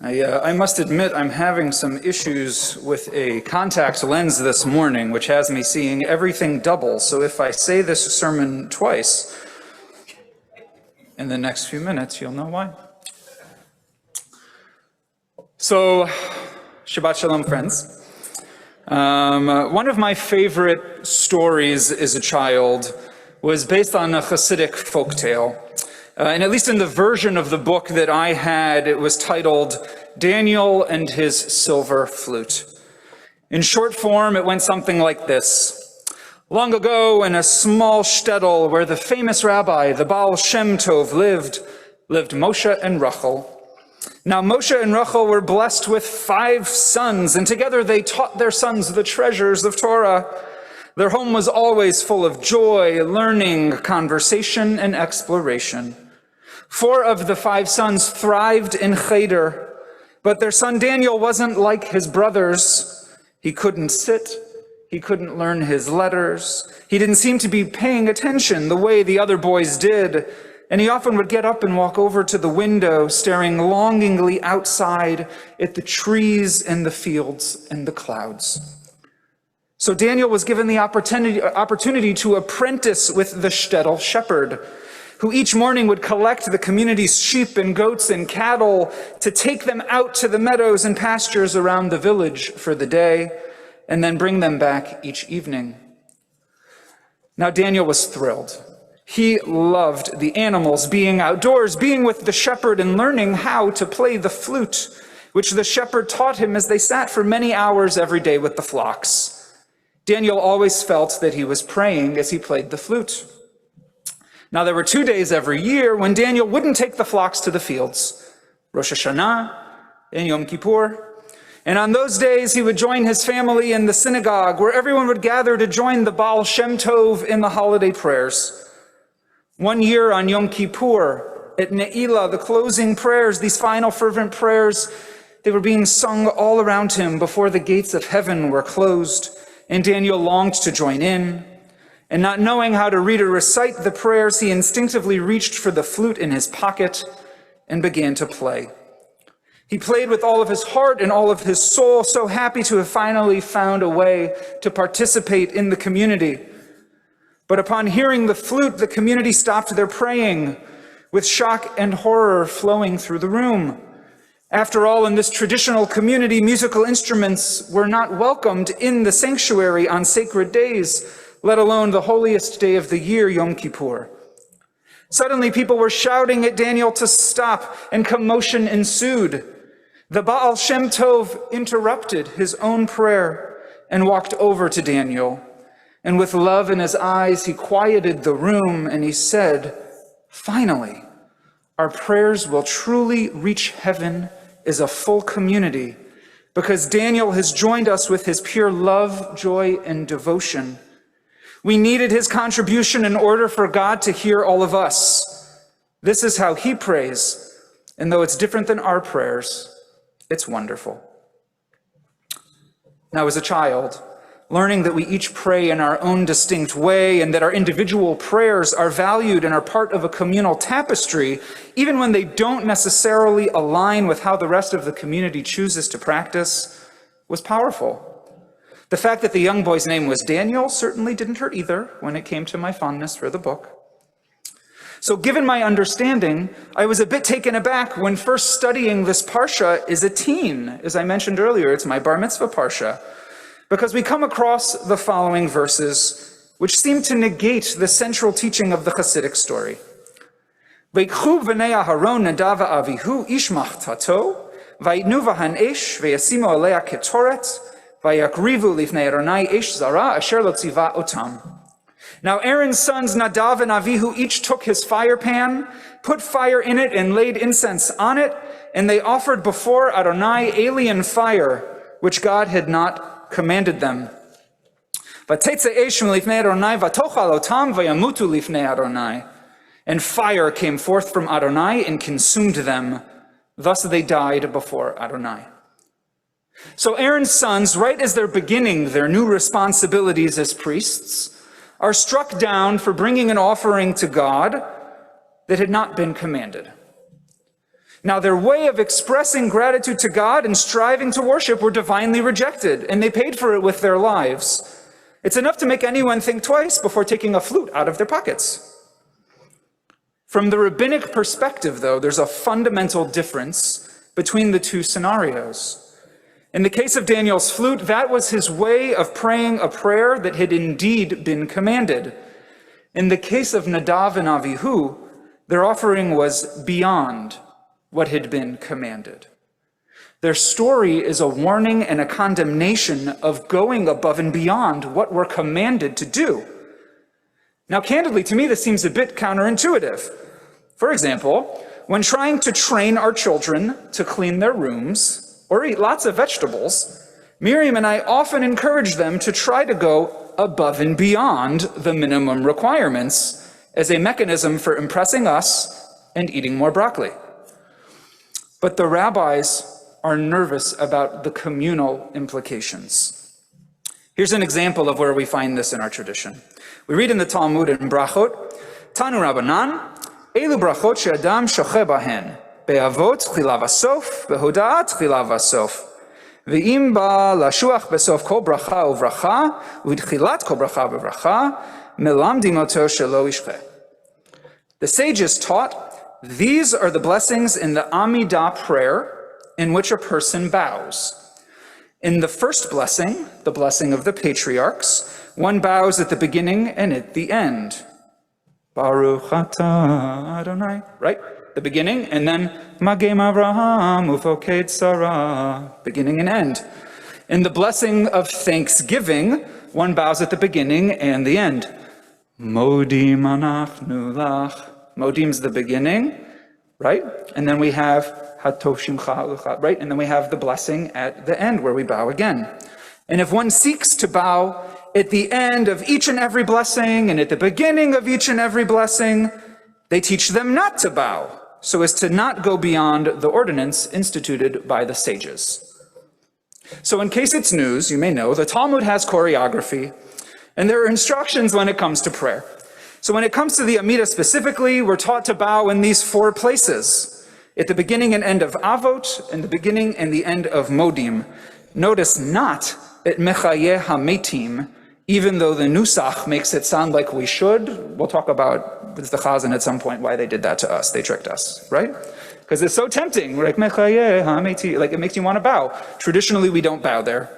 I must admit I'm having some issues with a contact lens this morning, which has me seeing everything double. So if I say this sermon twice in the next few minutes, you'll know why. So, Shabbat Shalom, friends. One of my favorite stories as a child was based on a Hasidic folktale. And at least in the version of the book that I had, it was titled Daniel and His Silver Flute. In short form, it went something like this. Long ago, in a small shtetl where the famous rabbi, the Baal Shem Tov, lived Moshe and Rachel. Now Moshe and Rachel were blessed with 5 sons, and together they taught their sons the treasures of Torah. Their home was always full of joy, learning, conversation, and exploration. 4 of the 5 sons thrived in Cheder, but their son Daniel wasn't like his brothers. He couldn't sit, he couldn't learn his letters, he didn't seem to be paying attention the way the other boys did, and he often would get up and walk over to the window, staring longingly outside at the trees and the fields and the clouds. So Daniel was given the opportunity to apprentice with the shtetl shepherd, who each morning would collect the community's sheep and goats and cattle to take them out to the meadows and pastures around the village for the day, and then bring them back each evening. Now Daniel was thrilled. He loved the animals, being outdoors, being with the shepherd, and learning how to play the flute, which the shepherd taught him as they sat for many hours every day with the flocks. Daniel always felt that he was praying as he played the flute. Now, there were 2 days every year when Daniel wouldn't take the flocks to the fields, Rosh Hashanah and Yom Kippur. And on those days, he would join his family in the synagogue, where everyone would gather to join the Baal Shem Tov in the holiday prayers. One year on Yom Kippur, at Ne'ilah, the closing prayers, these final fervent prayers, they were being sung all around him before the gates of heaven were closed, and Daniel longed to join in. And not knowing how to read or recite the prayers, he instinctively reached for the flute in his pocket and began to play. He played with all of his heart and all of his soul, so happy to have finally found a way to participate in the community. But upon hearing the flute, the community stopped their praying, with shock and horror flowing through the room. After all, in this traditional community, musical instruments were not welcomed in the sanctuary on sacred days, let alone the holiest day of the year, Yom Kippur. Suddenly, people were shouting at Daniel to stop, and commotion ensued. The Baal Shem Tov interrupted his own prayer and walked over to Daniel. And with love in his eyes, he quieted the room, and he said, "Finally, our prayers will truly reach heaven as a full community, because Daniel has joined us with his pure love, joy, and devotion. We needed his contribution in order for God to hear all of us. This is how he prays, and though it's different than our prayers, it's wonderful." Now, as a child, learning that we each pray in our own distinct way and that our individual prayers are valued and are part of a communal tapestry, even when they don't necessarily align with how the rest of the community chooses to practice, was powerful. The fact that the young boy's name was Daniel certainly didn't hurt either when it came to my fondness for the book. So given my understanding, I was a bit taken aback when first studying this parsha as a teen. As I mentioned earlier, it's my bar mitzvah parsha, because we come across the following verses which seem to negate the central teaching of the Hasidic story. V'yikchu b'nei Aharon Nadav v'Avihu ish machtato, v'yitnu v'han esh v'yasimu alea ketoret, v'yakrivu lifnei Adonai esh zara asher lo tziva otam. Now Aaron's sons Nadav and Avihu each took his fire pan, put fire in it, and laid incense on it, and they offered before Adonai alien fire, which God had not commanded them. And fire came forth from Adonai and consumed them. Thus they died before Adonai. So Aaron's sons, right as they're beginning their new responsibilities as priests, are struck down for bringing an offering to God that had not been commanded. Now, their way of expressing gratitude to God and striving to worship were divinely rejected, and they paid for it with their lives. It's enough to make anyone think twice before taking a flute out of their pockets. From the rabbinic perspective, though, there's a fundamental difference between the two scenarios. In the case of Daniel's flute, that was his way of praying a prayer that had indeed been commanded. In the case of Nadav and Avihu, their offering was beyond what had been commanded. Their story is a warning and a condemnation of going above and beyond what we're commanded to do. Now, candidly, to me, this seems a bit counterintuitive. For example, when trying to train our children to clean their rooms or eat lots of vegetables, Miriam and I often encourage them to try to go above and beyond the minimum requirements as a mechanism for impressing us and eating more broccoli. But the rabbis are nervous about the communal implications. Here's an example of where we find this in our tradition. We read in the Talmud in Brachot, Tanu Rabbanan, Elu brachot she'adam shoche bahen, be'avot tchila v'sof, be'hoda'at tchila v'sof, ve'im ba lashuach besof kol bracha uvracha, u'tchilat kol bracha uvracha, melamdim oto shelo ishche. The sages taught, these are the blessings in the Amidah prayer in which a person bows. In the first blessing, the blessing of the patriarchs, one bows at the beginning and at the end. Baruch atah Adonai, right? The beginning, and then Magem Avraham Ufoked Sarah, beginning and end. In the blessing of thanksgiving, one bows at the beginning and the end. Modim anachnu lach. Modim's the beginning, right? And then we have Hatov Shimcha Ucha, right? And then we have the blessing at the end where we bow again. And if one seeks to bow at the end of each and every blessing and at the beginning of each and every blessing, they teach them not to bow, so as to not go beyond the ordinance instituted by the sages. So in case it's news, you may know, the Talmud has choreography, and there are instructions when it comes to prayer. So when it comes to the Amidah specifically, we're taught to bow in these four places: at the beginning and end of Avot, and the beginning and the end of Modim. Notice not at Mechayeh HaMetim, even though the Nusach makes it sound like we should. We'll talk about with the Chazan at some point why they did that to us. They tricked us, right? Because it's so tempting. We're like, Mechayeh HaMetim, like it makes you want to bow. Traditionally, we don't bow there.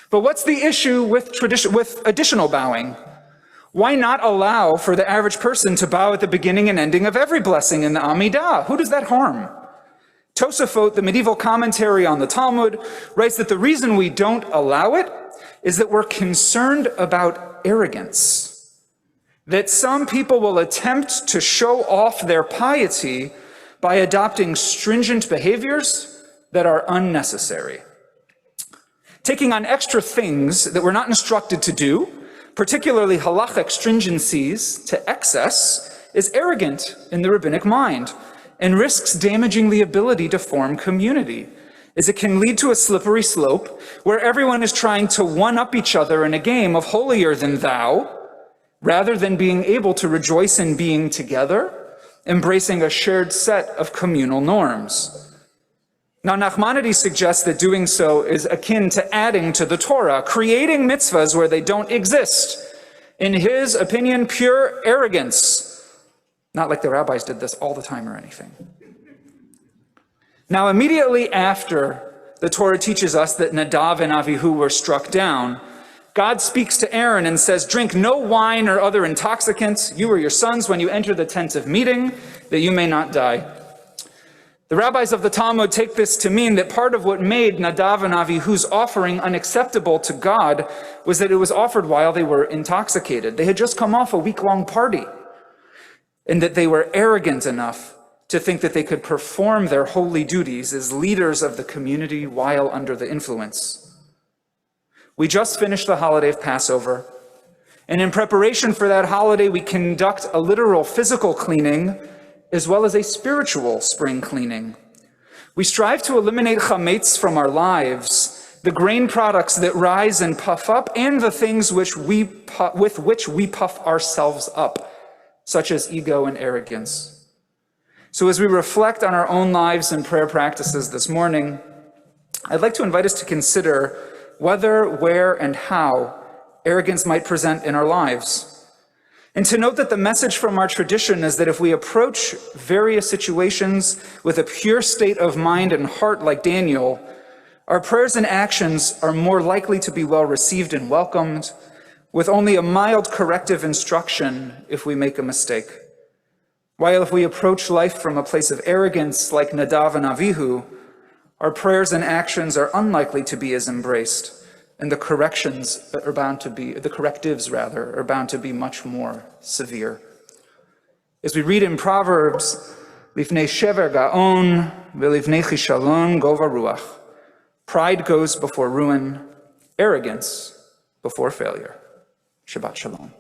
But what's the issue with additional bowing? Why not allow for the average person to bow at the beginning and ending of every blessing in the Amidah? Who does that harm? Tosafot, the medieval commentary on the Talmud, writes that the reason we don't allow it is that we're concerned about arrogance. That some people will attempt to show off their piety by adopting stringent behaviors that are unnecessary. Taking on extra things that we're not instructed to do, particularly halachic stringencies to excess, is arrogant in the rabbinic mind and risks damaging the ability to form community, as it can lead to a slippery slope where everyone is trying to one-up each other in a game of holier than thou, rather than being able to rejoice in being together, embracing a shared set of communal norms. Now, Nachmanides suggests that doing so is akin to adding to the Torah, creating mitzvahs where they don't exist. In his opinion, pure arrogance. Not like the rabbis did this all the time or anything. Now, immediately after the Torah teaches us that Nadav and Avihu were struck down, God speaks to Aaron and says, drink no wine or other intoxicants, you or your sons, when you enter the tent of meeting, that you may not die. The rabbis of the Talmud take this to mean that part of what made Nadav and Avihu's offering unacceptable to God was that it was offered while they were intoxicated. They had just come off a week-long party, and that they were arrogant enough to think that they could perform their holy duties as leaders of the community while under the influence. We just finished the holiday of Passover, and in preparation for that holiday, we conduct a literal physical cleaning as well as a spiritual spring cleaning. We strive to eliminate chametz from our lives, the grain products that rise and puff up, and the things with which we puff ourselves up, such as ego and arrogance. So as we reflect on our own lives and prayer practices this morning, I'd like to invite us to consider whether, where, and how arrogance might present in our lives. And to note that the message from our tradition is that if we approach various situations with a pure state of mind and heart like Daniel, our prayers and actions are more likely to be well received and welcomed, with only a mild corrective instruction if we make a mistake. While if we approach life from a place of arrogance like Nadav and Avihu, our prayers and actions are unlikely to be as embraced, and the correctives are bound to be much more severe. As we read in Proverbs, Lifnei shever gaon ve'lifnei chishalon gova ruach. Pride goes before ruin, arrogance before failure. Shabbat Shalom.